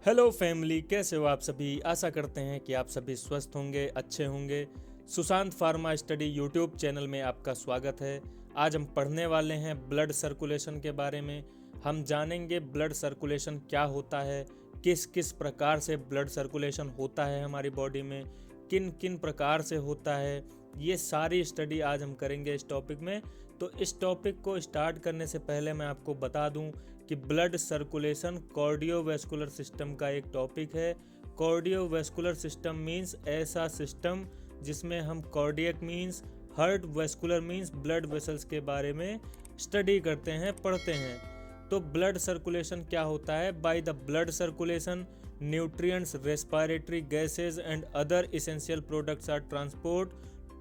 Hello family, कैसे हो आप सभी। आशा करते हैं कि आप सभी स्वस्थ होंगे, अच्छे होंगे। Sushant pharma study YouTube channel में आपका स्वागत है। आज हम पढ़ने वाले हैं ब्लड सर्कुलेशन के बारे में। हम जानेंगे ब्लड सर्कुलेशन क्या होता है, किस किस प्रकार से ब्लड सर्कुलेशन होता है हमारी बॉडी में, किन किन प्रकार से होता है। ये सारी स्टडी आज हम करेंगे इस टॉपिक में। तो इस टॉपिक को स्टार्ट करने से पहले मैं आपको बता दूं कि ब्लड सर्कुलेशन कार्डियोवैस्कुलर सिस्टम का एक टॉपिक है। कार्डियोवैस्कुलर सिस्टम मींस ऐसा सिस्टम जिसमें हम cardiac means heart, vascular means blood vessels के बारे में स्टडी करते हैं, पढ़ते हैं। तो ब्लड सर्कुलेशन क्या होता है? By the blood circulation nutrients, respiratory gases and other essential products are transport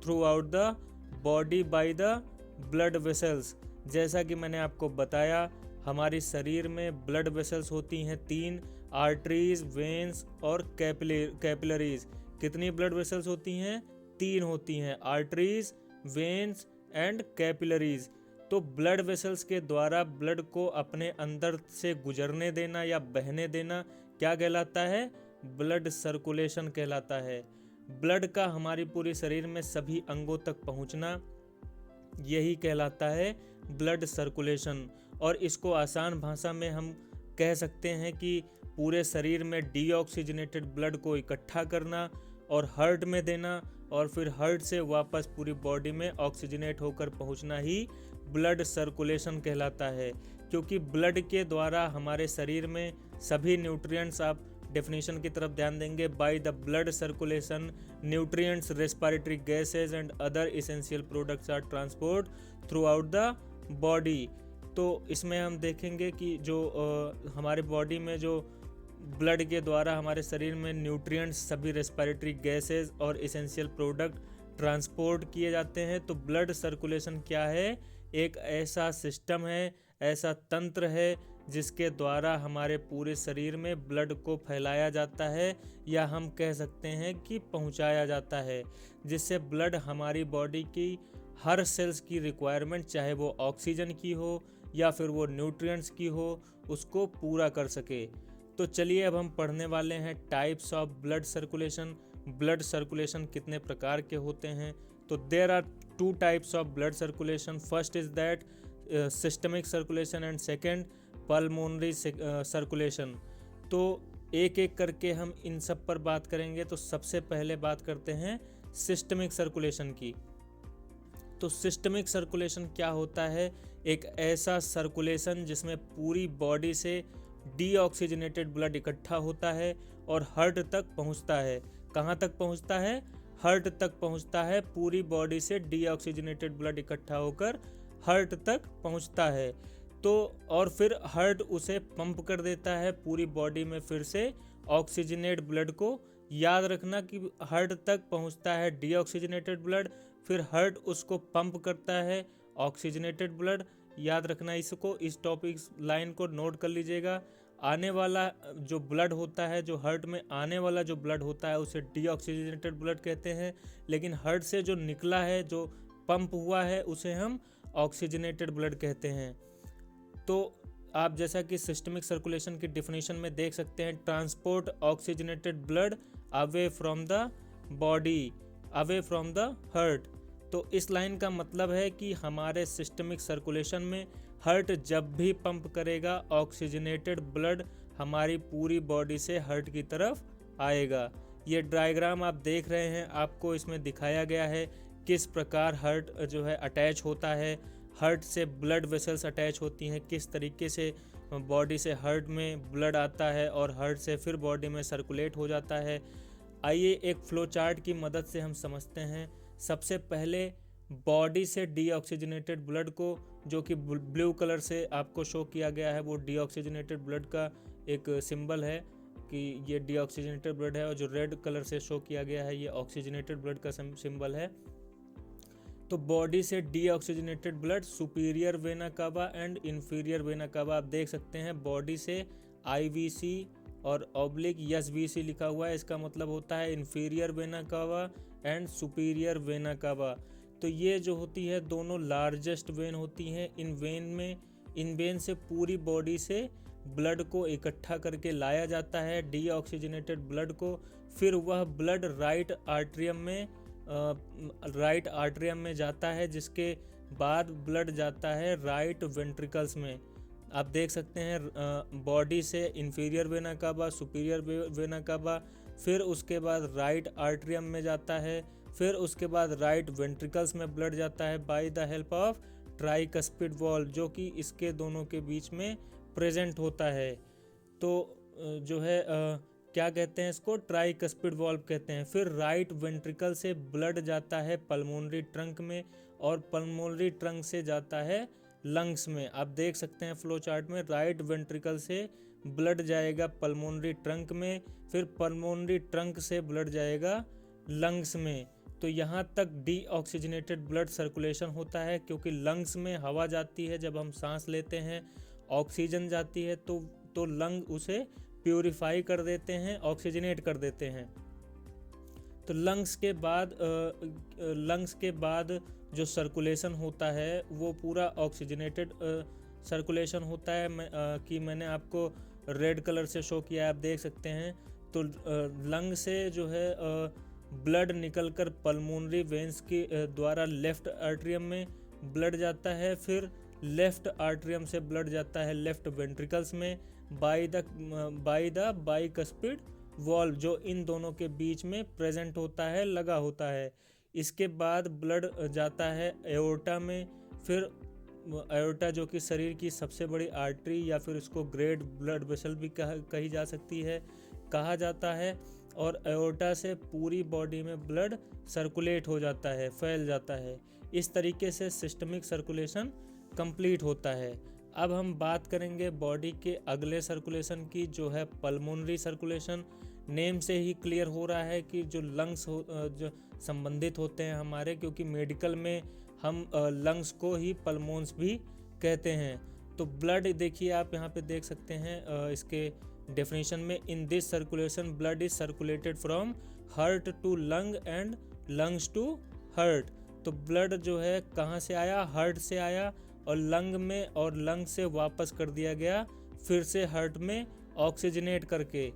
throughout the body by the blood vessels. जैसा कि मैंने आपको बताया, हमारे शरीर में ब्लड वेसल्स होती हैं 3, आर्टरीज, वेन्स और कैपिलरीज। कितनी ब्लड वेसल्स होती हैं? 3 होती हैं, आर्टरीज, वेन्स एंड कैपिलरीज। तो ब्लड वेसल्स के द्वारा ब्लड को अपने अंदर से गुजरने देना या बहने देना क्या कहलाता है? ब्लड सर्कुलेशन कहलाता है। ब्लड का हमारी पूरे शरीर में सभी अंगों तक पहुंचना, यही कहलाता है ब्लड सर्कुलेशन। और इसको आसान भाषा में हम कह सकते हैं कि पूरे शरीर में डीऑक्सीजनेटेड ब्लड को इकट्ठा करना और हार्ट में देना, और फिर हार्ट से वापस पूरी बॉडी में ऑक्सीजनेट होकर पहुंचना ही ब्लड सर्कुलेशन कहलाता है। क्योंकि ब्लड के द्वारा हमारे शरीर में सभी न्यूट्रिएंट्स, आप डेफिनेशन की तरफ ध्यान देंगे, by the blood circulation nutrients, respiratory gases and other essential products are transport throughout the body. तो इसमें हम देखेंगे कि जो हमारे बॉडी में जो ब्लड के द्वारा हमारे शरीर में न्यूट्रिएंट्स, सभी रेस्पिरेटरी गैसेज और इसेंशियल प्रोडक्ट ट्रांसपोर्ट किए जाते हैं। तो ब्लड सर्कुलेशन क्या है? एक ऐसा सिस्टम है, ऐसा तंत्र है जिसके द्वारा हमारे पूरे शरीर में ब्लड को फैलाया जाता है, या हम कह सकते हैं कि पहुंचाया जाता है, जिससे ब्लड हमारी बॉडी की हर सेल्स की रिक्वायरमेंट, चाहे वो ऑक्सीजन की हो या फिर वो न्यूट्रिएंट्स की हो, उसको पूरा कर सके। तो चलिए अब हम पढ़ने वाले हैं types of blood circulation. Blood circulation कितने प्रकार के होते हैं? तो there are 2 types of blood circulation. First is that systemic circulation and second pulmonary circulation. तो एक एक करके हम इन सब पर बात करेंगे। तो सबसे पहले बात करते हैं सिस्टमिक सर्कुलेशन की। तो सिस्टमिक सर्कुलेशन क्या होता है? एक ऐसा सर्कुलेशन जिसमें पूरी बॉडी से डीऑक्सीजनेटेड ब्लड इकट्ठा होता है और हार्ट तक पहुंचता है। कहाँ तक पहुंचता है? हार्ट तक पहुंचता है। पूरी बॉडी से डीऑक्सीजनेटेड ब्लड इकट्ठा होकर हार्ट तक पहुंचता है। तो और फिर हार्ट उसे पंप कर देता है पूरी बॉडी में फिर से ऑक्सीजनेट ब्लड को। याद रखना कि हार्ट तक पहुंचता है डीऑक्सीजनेटेड ब्लड, फिर हार्ट उसको पंप करता है ऑक्सीजनेटेड ब्लड। याद रखना इसको, इस टॉपिक लाइन को नोट कर लीजिएगा। आने वाला जो ब्लड होता है, जो हार्ट में आने वाला जो ब्लड होता है, उसे डीऑक्सीजनेटेड ब्लड कहते हैं। लेकिन हार्ट से जो निकला है, जो पंप हुआ है, उसे हम ऑक्सीजनेटेड ब्लड कहते हैं। तो आप जैसा कि सिस्टमिक सर्कुलेशन की डिफिनेशन में देख सकते हैं, transport oxygenated blood away from the body, away from the heart. तो इस लाइन का मतलब है कि हमारे सिस्टमिक सर्कुलेशन में हार्ट जब भी पंप करेगा, ऑक्सीजनेटेड ब्लड हमारी पूरी बॉडी से हार्ट की तरफ आएगा। ये डायग्राम आप देख रहे हैं, आपको इसमें दिखाया गया है किस प्रकार हार्ट जो है अटैच होता है, हार्ट से ब्लड वेसल्स अटैच होती हैं, किस तरीके से बॉडी से हार्ट में ब्लड आता है और हार्ट से फिर बॉडी में सर्कुलेट हो जाता है। आइए एक फ्लो चार्ट की मदद से हम समझते हैं। सबसे पहले बॉडी से डीऑक्सीजनेटेड ब्लड को, जो कि ब्लू कलर से आपको शो किया गया है, वो डीऑक्सीजनेटेड ब्लड का एक सिंबल है कि ये डीऑक्सीजनेटेड ब्लड है, और जो रेड कलर से शो किया गया है, ये ऑक्सीजनेटेड ब्लड का सिंबल है। तो बॉडी से deoxygenated blood superior vena cava and inferior vena cava, आप देख सकते हैं बॉडी से आईवीसी और ऑब्लिक एसवीसी लिखा हुआ है, इसका मतलब होता है inferior vena cava and superior vena cava. तो ये जो होती है दोनों लार्जेस्ट वेन होती हैं। इन वेन से पूरी बॉडी से ब्लड को इकट्ठा करके लाया जाता है, डीऑक्सीजनेटेड ब्लड को। फिर वह ब्लड राइट आर्टरियम में जाता है, जिसके बाद ब्लड जाता है राइट वेंट्रिकल्स में। आप देख सकते हैं बॉडी से inferior vena cava, superior vena cava, फिर उसके बाद राइट आर्टरियम में जाता है, फिर उसके बाद राइट वेंट्रिकल्स में ब्लड जाता है by the help of tricuspid valve, जो कि इसके दोनों के बीच में प्रेजेंट होता है। तो जो है क्या कहते हैं इसको, ट्राइकस्पिड वॉल्व कहते हैं। फिर राइट वेंट्रिकल से ब्लड जाता है पल्मोनरी ट्रंक में, और पल्मोनरी ट्रंक से जाता है लंग्स में। आप देख सकते हैं फ्लो चार्ट में, राइट वेंट्रिकल से ब्लड जाएगा पल्मोनरी ट्रंक में, फिर पल्मोनरी ट्रंक से ब्लड जाएगा लंग्स में। तो यहाँ तक डीऑक्सीजनेटेड ब्लड सर्कुलेशन होता है, क्योंकि लंग्स में हवा जाती है, जब हम सांस लेते हैं ऑक्सीजन जाती है, तो लंग उसे प्यूरिफाई कर देते हैं, ऑक्सीजनेट कर देते हैं। तो लंग्स के बाद जो सर्कुलेशन होता है वो पूरा ऑक्सीजनेटेड सर्कुलेशन होता है। मैंने आपको रेड कलर से शो किया है, आप देख सकते हैं। तो लंग से जो है ब्लड निकलकर पल्मोनरी वेंस के द्वारा लेफ्ट आर्टरियम में ब्लड जाता है, फिर लेफ्ट आर्टरियम से ब्लड जाता है लेफ्ट वेंट्रिकल्स में बाय द बाइकस्पिड वॉल्व, जो इन दोनों के बीच में प्रेजेंट होता है, लगा होता है। इसके बाद ब्लड जाता है एओर्टा में, फिर एओर्टा जो कि शरीर की सबसे बड़ी आर्टरी या फिर इसको ग्रेट ब्लड वेसल भी कहा जाता है, और एओर्टा से पूरी बॉडी में ब्लड सर्कुलेट हो जाता है, फैल जाता है। इस तरीके से सिस्टमिक सर्कुलेशन कंप्लीट होता है। अब हम बात करेंगे बॉडी के अगले सर्कुलेशन की, जो है पल्मोनरी सर्कुलेशन। नेम से ही क्लियर हो रहा है कि जो लंग्स जो संबंधित होते हैं हमारे, क्योंकि मेडिकल में हम लंग्स को ही पल्मोन्स भी कहते हैं। तो ब्लड देखिए, आप यहाँ पे देख सकते हैं इसके डेफिनेशन में, in this circulation blood is circulated from heart to lung and lungs to heart. तो ब्लड जो है कहाँ से आया, हार्ट से आया, और लंग में, और लंग से वापस कर दिया गया फिर से हार्ट में ऑक्सीजनेट करके,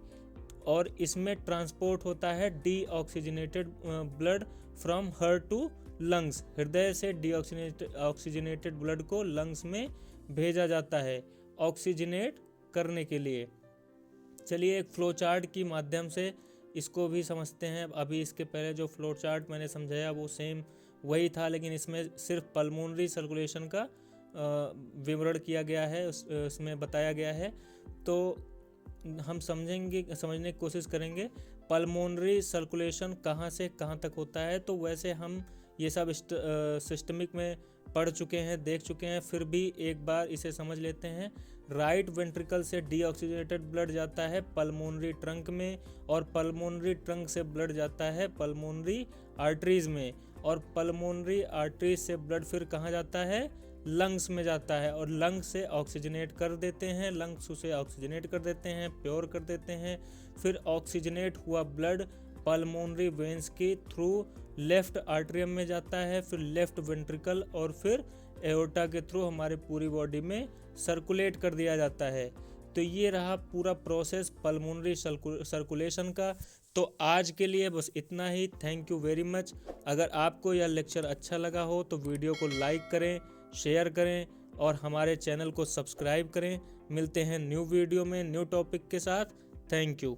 और इसमें ट्रांसपोर्ट होता है deoxygenated blood from heart to lungs. हृदय से डीऑक्सीजनेटेड ब्लड को लंग्स में भेजा जाता है ऑक्सीजनेट करने के लिए। चलिए एक फ्लो चार्ट की माध्यम से इसको भी समझते हैं। अभी इसके पहले जो फ्लो चार्ट मैंने समझाया वो सेम वही था, लेकिन इसमें सिर्फ पल्मोनरी सर्कुलेशन का विवरण किया गया है, उसमें बताया गया है। तो हम समझने की कोशिश करेंगे पल्मोनरी सर्कुलेशन कहाँ से कहाँ तक होता है। तो वैसे हम ये सब सिस्टमिक में पढ़ चुके हैं, देख चुके हैं, फिर भी एक बार इसे समझ लेते हैं। राइट वेंट्रिकल से डीऑक्सीजनेटेड ब्लड जाता है पल्मोनरी ट्रंक में, और पल्मोनरी ट्रंक से ब्लड जाता है पल्मोनरी आर्टरीज में, और पल्मोनरी आर्टरीज से ब्लड फिर कहाँ जाता है, लंग्स में जाता है, और लंग्स से ऑक्सीजनेट कर देते हैं, लंग्स उसे ऑक्सीजनेट कर देते हैं, प्योर कर देते हैं। फिर ऑक्सीजनेट हुआ ब्लड पल्मोनरी वेंस के थ्रू लेफ्ट आर्टरियम में जाता है, फिर लेफ्ट वेंट्रिकल, और फिर एओर्टा के थ्रू हमारे पूरी बॉडी में सर्कुलेट कर दिया जाता है। तो ये रहा पूरा प्रोसेस पल्मोनरी सर्कुलेशन का। तो आज के लिए बस इतना ही। Thank you very much. अगर आपको यह लेक्चर अच्छा लगा हो तो वीडियो को लाइक करें, शेयर करें, और हमारे चैनल को सब्सक्राइब करें। मिलते हैं न्यू वीडियो में न्यू टॉपिक के साथ। Thank you.